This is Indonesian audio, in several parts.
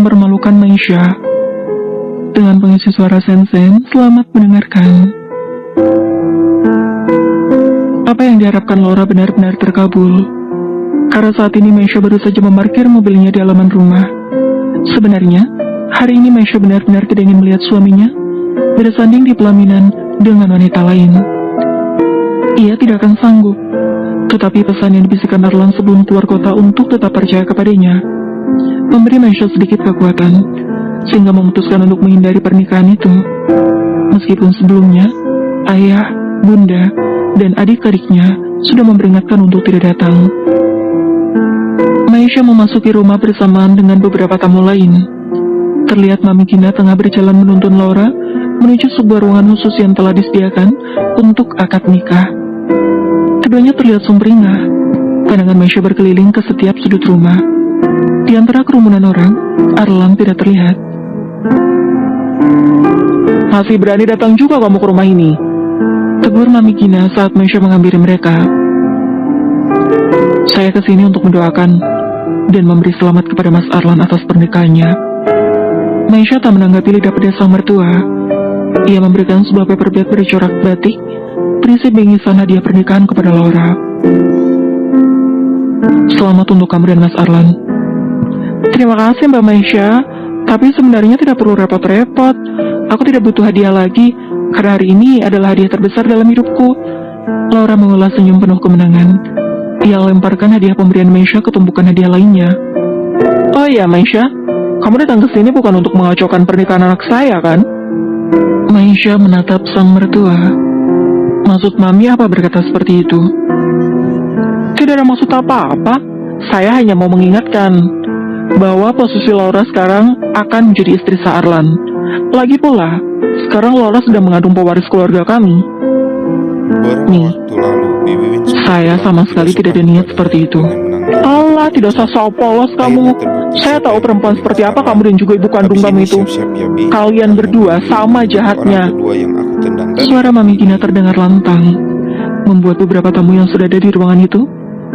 mempermalukan Maisha. Dengan pengisi suara Sensen, selamat mendengarkan. Apa yang diharapkan Laura benar-benar terkabul. Karena saat ini Maisha baru saja memarkir mobilnya di halaman rumah. Sebenarnya, hari ini Maisha benar-benar tidak ingin melihat suaminya bersanding di pelaminan dengan wanita lain. Ia tidak akan sanggup. Tetapi pesan yang dibisikkan Arlan sebelum keluar kota untuk tetap percaya kepadanya memberi Maisha sedikit kekuatan, sehingga memutuskan untuk menghindari pernikahan itu. Meskipun sebelumnya, ayah, bunda, dan adik-adiknya sudah memperingatkan untuk tidak datang. Maisha memasuki rumah bersamaan dengan beberapa tamu lain. Terlihat Mami Gina tengah berjalan menuntun Laura menuju sebuah ruangan khusus yang telah disediakan untuk akad nikah. Keduanya terlihat sumringah. Pandangan Maisha berkeliling ke setiap sudut rumah. Di antara kerumunan orang, Arlan tidak terlihat. Masih berani datang juga kamu ke rumah ini? Tegur Mami Gina saat Maisha menghampiri mereka. Saya kesini untuk mendoakan dan memberi selamat kepada Mas Arlan atas pernikahannya. Maisha tak menanggapi lidah pedas sang mertua. Ia memberikan sebuah paperback bercorak batik berisi bingkisan hadiah pernikahan kepada Laura. Selamat untuk kamu dan Mas Arlan. Terima kasih Mbak Maisha, tapi sebenarnya tidak perlu repot-repot. Aku tidak butuh hadiah lagi, karena hari ini adalah hadiah terbesar dalam hidupku. Laura mengulas senyum penuh kemenangan. Ia lemparkan hadiah pemberian Maisha ke tumpukan hadiah lainnya. Oh iya Maisha, kamu datang ke sini bukan untuk mengacaukan pernikahan anak saya kan? Maisha menatap sang mertua. Maksud Mami apa berkata seperti itu? Tidak ada maksud apa-apa. Saya hanya mau mengingatkan bahwa posisi Laura sekarang akan menjadi istri Sa Arlan. Lagi pula, sekarang Laura sedang mengandung pewaris keluarga kami. Nih, saya sama sekali tidak ada niat seperti itu. Allah, tidak usah sok polos kamu. Saya tahu perempuan seperti apa kamu dan juga ibu kandung kamu itu. Kalian berdua sama jahatnya. Suara Mami Gina terdengar lantang, membuat beberapa tamu yang sudah ada di ruangan itu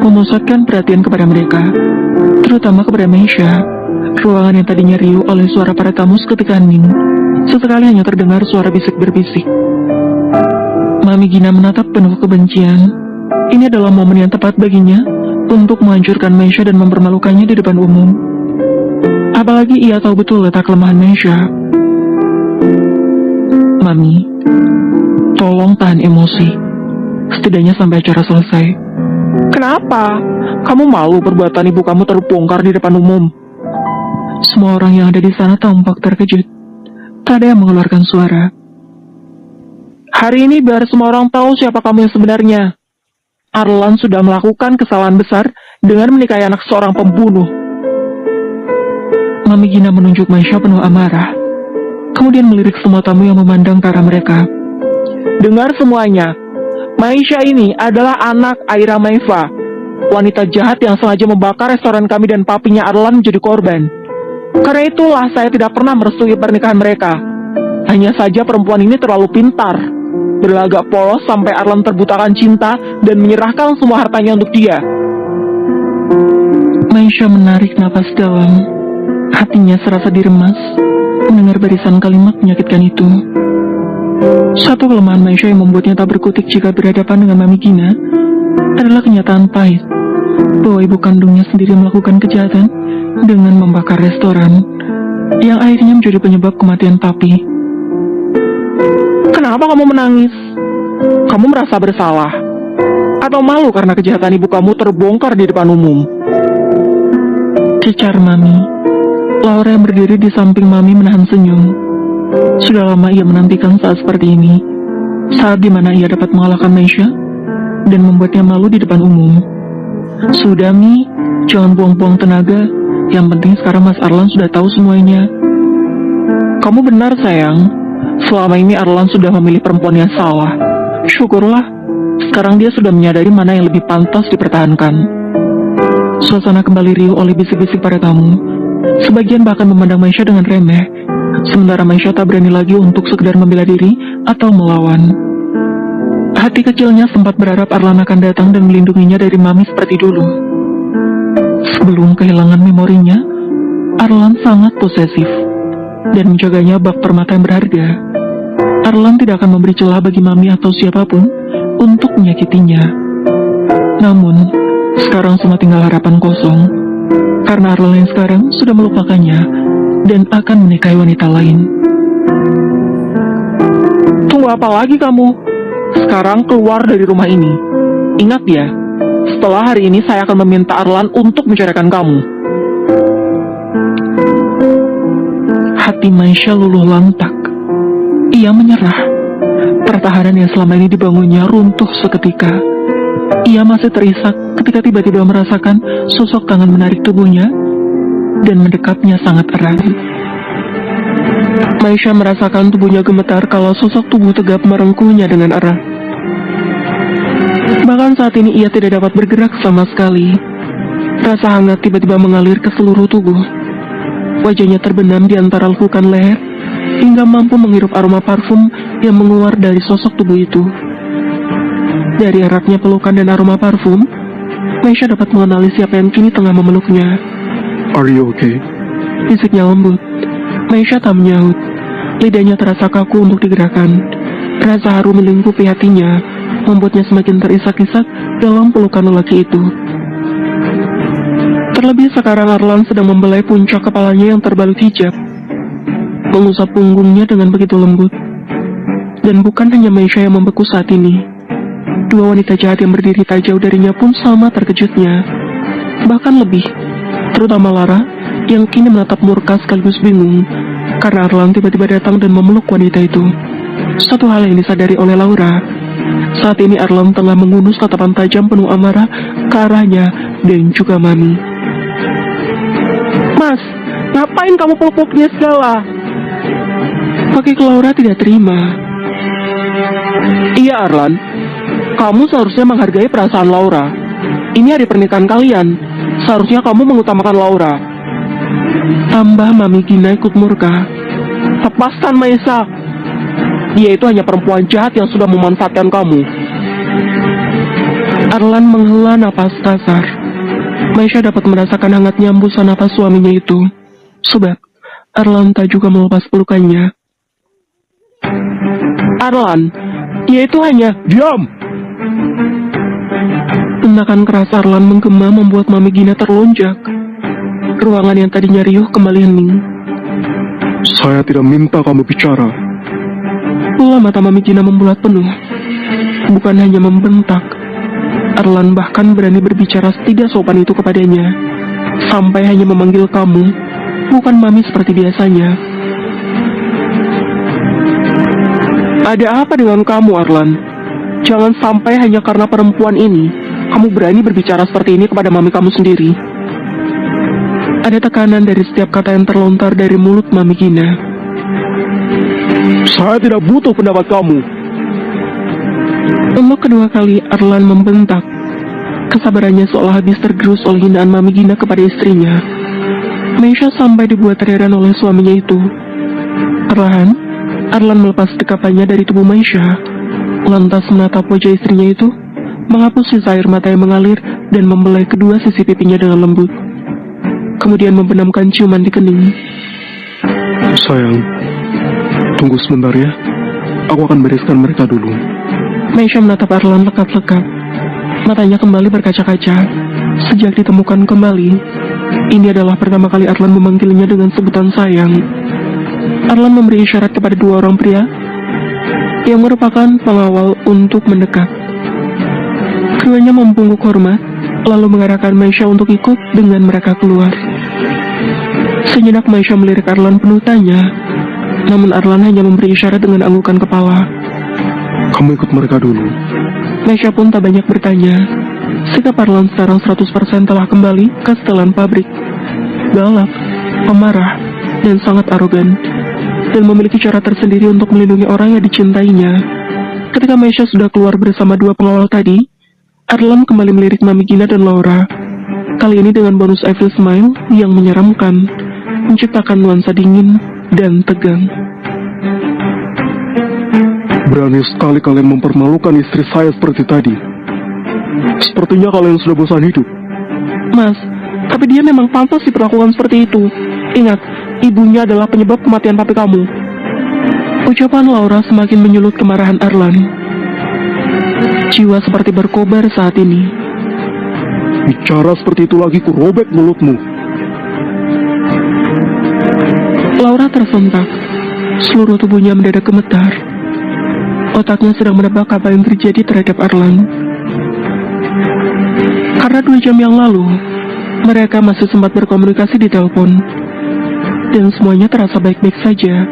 memusatkan perhatian kepada mereka, terutama kepada Maisha. Ruangan yang tadinya riuh oleh suara para tamu seketika hening. Sesekali hanya terdengar suara bisik berbisik. Mami Gina menatap penuh kebencian. Ini adalah momen yang tepat baginya untuk menghancurkan Maisha dan mempermalukannya di depan umum. Apalagi ia tahu betul letak kelemahan Maisha. Mami, tolong tahan emosi, setidaknya sampai acara selesai. Kenapa? Kamu malu perbuatan ibu kamu terbongkar di depan umum? Semua orang yang ada di sana tampak terkejut. Tak ada yang mengeluarkan suara. Hari ini biar semua orang tahu siapa kamu yang sebenarnya. Arlan sudah melakukan kesalahan besar dengan menikahi anak seorang pembunuh. Mami Gina menunjuk Maisha penuh amarah. Kemudian melirik semua tamu yang memandang ke arah mereka. Dengar semuanya. Maisha ini adalah anak Aira Maiva, wanita jahat yang sengaja membakar restoran kami dan papinya Arlan menjadi korban. Karena itulah saya tidak pernah merestui pernikahan mereka. Hanya saja perempuan ini terlalu pintar, berlagak polos sampai Arlan terbutakan cinta dan menyerahkan semua hartanya untuk dia. Maisha menarik napas dalam. Hatinya serasa diremas mendengar barisan kalimat menyakitkan itu. Satu kelemahan Maisha yang membuatnya tak berkutik jika berhadapan dengan Mami Gina adalah kenyataan pahit bahwa ibu kandungnya sendiri melakukan kejahatan dengan membakar restoran yang akhirnya menjadi penyebab kematian papi. Kenapa kamu menangis? Kamu merasa bersalah? Atau malu karena kejahatan ibu kamu terbongkar di depan umum? Cecar Mami. Laura yang berdiri di samping Mami menahan senyum. Sudah lama ia menantikan saat seperti ini, saat dimana ia dapat mengalahkan Maisha dan membuatnya malu di depan umum. Sudah Mi, jangan buang-buang tenaga. Yang penting sekarang Mas Arlan sudah tahu semuanya. Kamu benar sayang. Selama ini Arlan sudah memilih perempuan yang salah. Syukurlah, sekarang dia sudah menyadari mana yang lebih pantas dipertahankan. Suasana kembali riuh oleh bisik-bisik para tamu. Sebagian bahkan memandang Maisha dengan remeh, sementara Maisha tak berani lagi untuk sekedar membela diri atau melawan. Hati kecilnya sempat berharap Arlan akan datang dan melindunginya dari Mami seperti dulu. Sebelum kehilangan memorinya, Arlan sangat posesif dan menjaganya bak permata yang berharga. Arlan tidak akan memberi celah bagi Mami atau siapapun untuk menyakitinya. Namun, sekarang semua tinggal harapan kosong, karena Arlan yang sekarang sudah melupakannya dan akan menikahi wanita lain. Tunggu apa lagi kamu? Sekarang keluar dari rumah ini. Ingat ya, setelah hari ini saya akan meminta Arlan untuk menceraikan kamu. Hati Maisha luluh lantak. Ia menyerah. Pertahanan yang selama ini dibangunnya runtuh seketika. Ia masih terisak ketika tiba-tiba merasakan sosok tangan menarik tubuhnya dan mendekapnya sangat erat. Maisha merasakan tubuhnya gemetar kalau sosok tubuh tegap merengkuhnya dengan erat. Bahkan saat ini ia tidak dapat bergerak sama sekali. Rasa hangat tiba-tiba mengalir ke seluruh tubuh. Wajahnya terbenam di antara lekukan leher, hingga mampu menghirup aroma parfum yang menguar dari sosok tubuh itu. Dari eratnya pelukan dan aroma parfum, Maisha dapat mengenali siapa yang kini tengah memeluknya. Are you okay? Bisiknya lembut. Maisha tak menyahut. Lidahnya terasa kaku untuk digerakkan. Rasa haru melingkupi hatinya, membuatnya semakin terisak-isak dalam pelukan lelaki itu. Terlebih sekarang Arlan sedang membelai puncak kepalanya yang terbalut hijab, mengusap punggungnya dengan begitu lembut. Dan bukan hanya Maisha yang membeku saat ini. Dua wanita jahat yang berdiri tak jauh darinya pun sama terkejutnya. Bahkan lebih, terutama Lara, yang kini menatap murka sekaligus bingung, karena Arlan tiba-tiba datang dan memeluk wanita itu. Satu hal yang disadari oleh Laura, saat ini Arlan tengah mengunus tatapan tajam penuh amarah ke arahnya dan juga Mami. Mas, ngapain kamu peluk-peluk dia segala? Pakai Laura tidak terima. Iya Arlan, kamu seharusnya menghargai perasaan Laura. Ini hari pernikahan kalian, seharusnya kamu mengutamakan Laura. Tambah Mami Gina ikut murka. Lepaskan Maisa. Dia itu hanya perempuan jahat yang sudah memanfaatkan kamu. Arlan menghela napas kasar. Maisha dapat merasakan hangatnya hembusan napas suaminya itu. Sebab Arlan tak juga melepas pelukannya. Arlan, dia itu hanya... Diam! Tendakan keras Arlan menggema membuat Mami Gina terlonjak. Ruangan yang tadinya riuh kembali hening. Saya tidak minta kamu bicara. Pula mata Mami Gina membulat penuh. Bukan hanya membentak, Arlan bahkan berani berbicara tidak sopan itu kepadanya. Sampai hanya memanggil kamu, bukan Mami seperti biasanya. Ada apa dengan kamu Arlan? Jangan sampai hanya karena perempuan ini kamu berani berbicara seperti ini kepada mami kamu sendiri. Ada tekanan dari setiap kata yang terlontar dari mulut Mami Gina. Saya tidak butuh pendapat kamu. Untuk kedua kali Arlan membentak. Kesabarannya seolah habis tergerus oleh hinaan Mami Gina kepada istrinya. Maisha sampai dibuat terheran oleh suaminya itu. Perlahan, Arlan melepas dekapannya dari tubuh Maisha, lantas menatap wajah istrinya itu, menghapus sisa air mata yang mengalir dan membelai kedua sisi pipinya dengan lembut. Kemudian membenamkan ciuman di kening. Sayang, tunggu sebentar ya. Aku akan bereskan mereka dulu. Maisha menatap Arlan lekap-lekap. Matanya kembali berkaca-kaca. Sejak ditemukan kembali, ini adalah pertama kali Arlan memanggilnya dengan sebutan sayang. Arlan memberi isyarat kepada dua orang pria yang merupakan pengawal untuk mendekat. Keduanya membungkuk hormat, lalu mengarahkan Maisha untuk ikut dengan mereka keluar. Sejenak Maisha melirik Arlan penuh tanya, namun Arlan hanya memberi isyarat dengan anggukan kepala. Kamu ikut mereka dulu. Maisha pun tak banyak bertanya. Sikap Arlan sekarang 100% telah kembali ke setelan pabrik. Galak, pemarah, dan sangat arogan, dan memiliki cara tersendiri untuk melindungi orang yang dicintainya. Ketika Maisha sudah keluar bersama dua pengawal tadi, Arlan kembali melirik Mami Gina dan Laura. Kali ini dengan bonus evil smile yang menyeramkan, menciptakan nuansa dingin dan tegang. Berani sekali kalian mempermalukan istri saya seperti tadi. Sepertinya kalian sudah bosan hidup. Mas, tapi dia memang pantas diperlakukan seperti itu. Ingat, ibunya adalah penyebab kematian papi kamu. Ucapan Laura semakin menyulut kemarahan Arlan. Jiwa seperti berkobar saat ini. Bicara seperti itu lagi, ku robek mulutmu. Laura tersentak. Seluruh tubuhnya mendadak gemetar. Otaknya sedang menebak apa yang terjadi terhadap Arlan. Karena 2 jam yang lalu, mereka masih sempat berkomunikasi di telepon. Dan semuanya terasa baik-baik saja.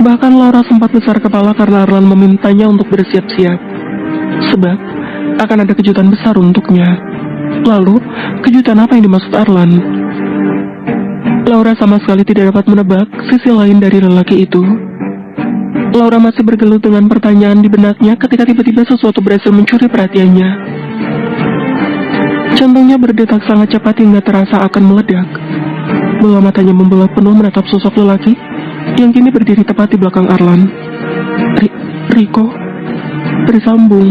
Bahkan Laura sempat besar kepala karena Arlan memintanya untuk bersiap-siap. Sebab, akan ada kejutan besar untuknya. Lalu, kejutan apa yang dimaksud Arlan? Laura sama sekali tidak dapat menebak sisi lain dari lelaki itu. Laura masih bergelut dengan pertanyaan di benaknya ketika tiba-tiba sesuatu berhasil mencuri perhatiannya. Jantungnya berdetak sangat cepat hingga terasa akan meledak. Bola matanya membelah penuh menatap sosok lelaki yang kini berdiri tepat di belakang Arlan. Rico bersambung.